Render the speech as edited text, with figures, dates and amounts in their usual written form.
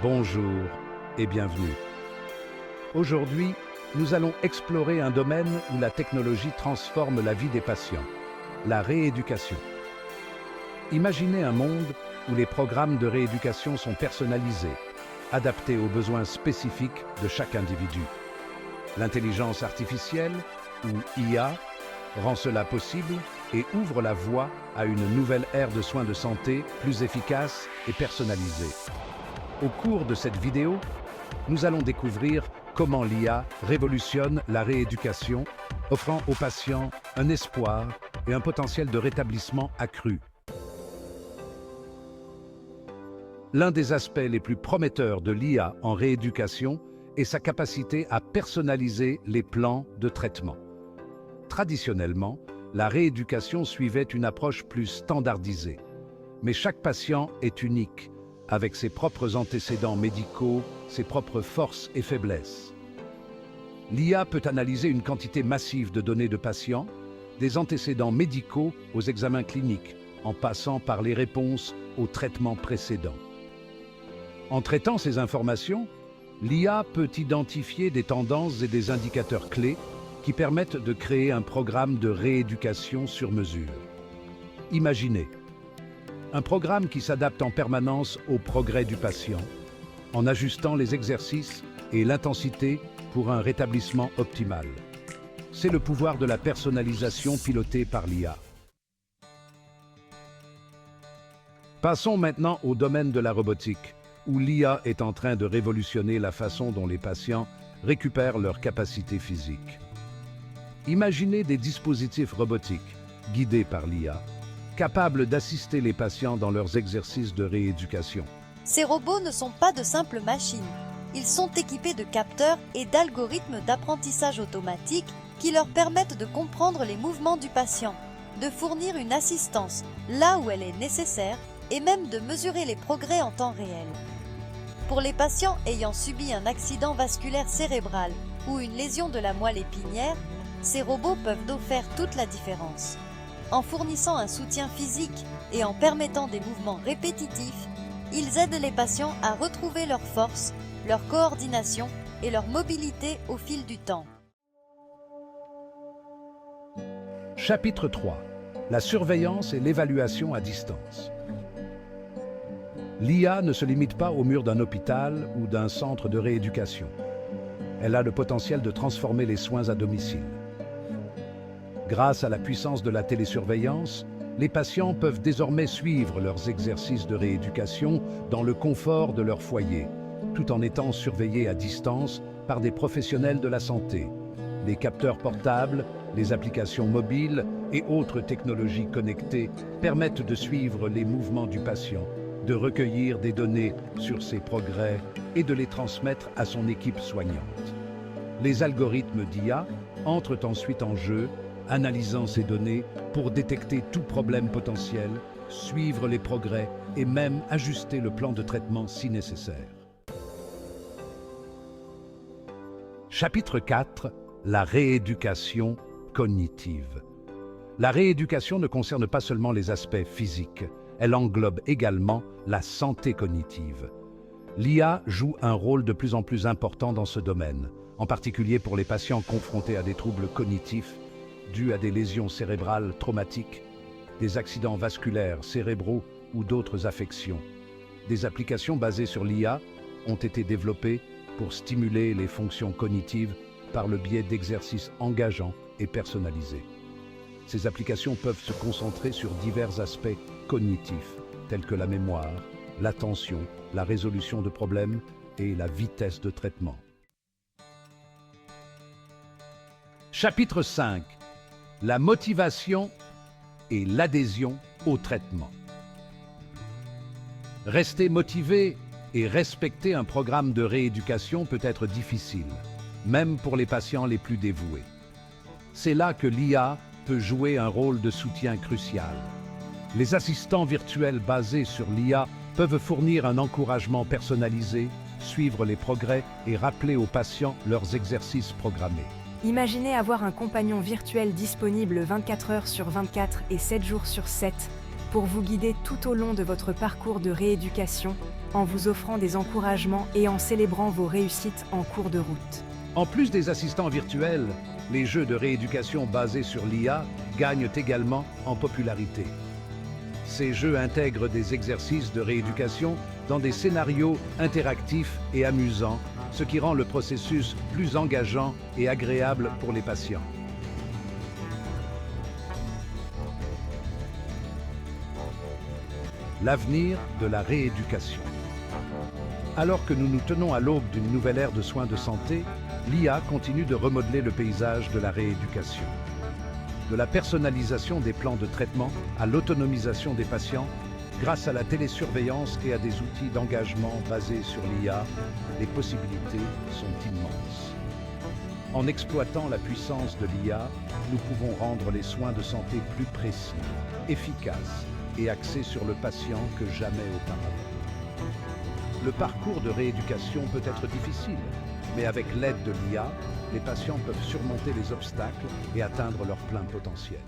Bonjour et bienvenue. Aujourd'hui, nous allons explorer un domaine où la technologie transforme la vie des patients, la rééducation. Imaginez un monde où les programmes de rééducation sont personnalisés, adaptés aux besoins spécifiques de chaque individu. L'intelligence artificielle, ou IA, rend cela possible et ouvre la voie à une nouvelle ère de soins de santé plus efficace et personnalisée. Au cours de cette vidéo, nous allons découvrir comment l'IA révolutionne la rééducation, offrant aux patients un espoir et un potentiel de rétablissement accru. L'un des aspects les plus prometteurs de l'IA en rééducation est sa capacité à personnaliser les plans de traitement. Traditionnellement, la rééducation suivait une approche plus standardisée. Mais chaque patient est unique, avec ses propres antécédents médicaux, ses propres forces et faiblesses. L'IA peut analyser une quantité massive de données de patients, des antécédents médicaux aux examens cliniques, en passant par les réponses aux traitements précédents. En traitant ces informations, l'IA peut identifier des tendances et des indicateurs clés qui permettent de créer un programme de rééducation sur mesure. Imaginez un programme qui s'adapte en permanence au progrès du patient, en ajustant les exercices et l'intensité pour un rétablissement optimal. C'est le pouvoir de la personnalisation pilotée par l'IA. Passons maintenant au domaine de la robotique, où l'IA est en train de révolutionner la façon dont les patients récupèrent leurs capacités physiques. Imaginez des dispositifs robotiques, guidés par l'IA, capables d'assister les patients dans leurs exercices de rééducation. Ces robots ne sont pas de simples machines. Ils sont équipés de capteurs et d'algorithmes d'apprentissage automatique qui leur permettent de comprendre les mouvements du patient, de fournir une assistance là où elle est nécessaire et même de mesurer les progrès en temps réel. Pour les patients ayant subi un accident vasculaire cérébral ou une lésion de la moelle épinière, ces robots peuvent faire toute la différence. En fournissant un soutien physique et en permettant des mouvements répétitifs, ils aident les patients à retrouver leur force, leur coordination et leur mobilité au fil du temps. Chapitre 3. La surveillance et l'évaluation à distance. L'IA ne se limite pas aux murs d'un hôpital ou d'un centre de rééducation. Elle a le potentiel de transformer les soins à domicile. Grâce à la puissance de la télésurveillance, les patients peuvent désormais suivre leurs exercices de rééducation dans le confort de leur foyer, tout en étant surveillés à distance par des professionnels de la santé. Les capteurs portables, les applications mobiles et autres technologies connectées permettent de suivre les mouvements du patient, de recueillir des données sur ses progrès et de les transmettre à son équipe soignante. Les algorithmes d'IA entrent ensuite en jeu, analysant ces données pour détecter tout problème potentiel, suivre les progrès et même ajuster le plan de traitement si nécessaire. Chapitre 4. La rééducation cognitive. La rééducation ne concerne pas seulement les aspects physiques, elle englobe également la santé cognitive. L'IA joue un rôle de plus en plus important dans ce domaine, en particulier pour les patients confrontés à des troubles cognitifs dus à des lésions cérébrales traumatiques, des accidents vasculaires cérébraux ou d'autres affections. Des applications basées sur l'IA ont été développées pour stimuler les fonctions cognitives par le biais d'exercices engageants et personnalisés. Ces applications peuvent se concentrer sur divers aspects cognitifs, tels que la mémoire, l'attention, la résolution de problèmes et la vitesse de traitement. Chapitre 5. La motivation et l'adhésion au traitement. Rester motivé et respecter un programme de rééducation peut être difficile, même pour les patients les plus dévoués. C'est là que l'IA peut jouer un rôle de soutien crucial. Les assistants virtuels basés sur l'IA peuvent fournir un encouragement personnalisé, suivre les progrès et rappeler aux patients leurs exercices programmés. Imaginez avoir un compagnon virtuel disponible 24 heures sur 24 et 7 jours sur 7, pour vous guider tout au long de votre parcours de rééducation, en vous offrant des encouragements et en célébrant vos réussites en cours de route. En plus des assistants virtuels, les jeux de rééducation basés sur l'IA gagnent également en popularité. Ces jeux intègrent des exercices de rééducation dans des scénarios interactifs et amusants, ce qui rend le processus plus engageant et agréable pour les patients. L'avenir de la rééducation. Alors que nous nous tenons à l'aube d'une nouvelle ère de soins de santé, l'IA continue de remodeler le paysage de la rééducation. De la personnalisation des plans de traitement à l'autonomisation des patients, grâce à la télésurveillance et à des outils d'engagement basés sur l'IA, les possibilités sont immenses. En exploitant la puissance de l'IA, nous pouvons rendre les soins de santé plus précis, efficaces et axés sur le patient que jamais auparavant. Le parcours de rééducation peut être difficile, mais avec l'aide de l'IA, les patients peuvent surmonter les obstacles et atteindre leur plein potentiel.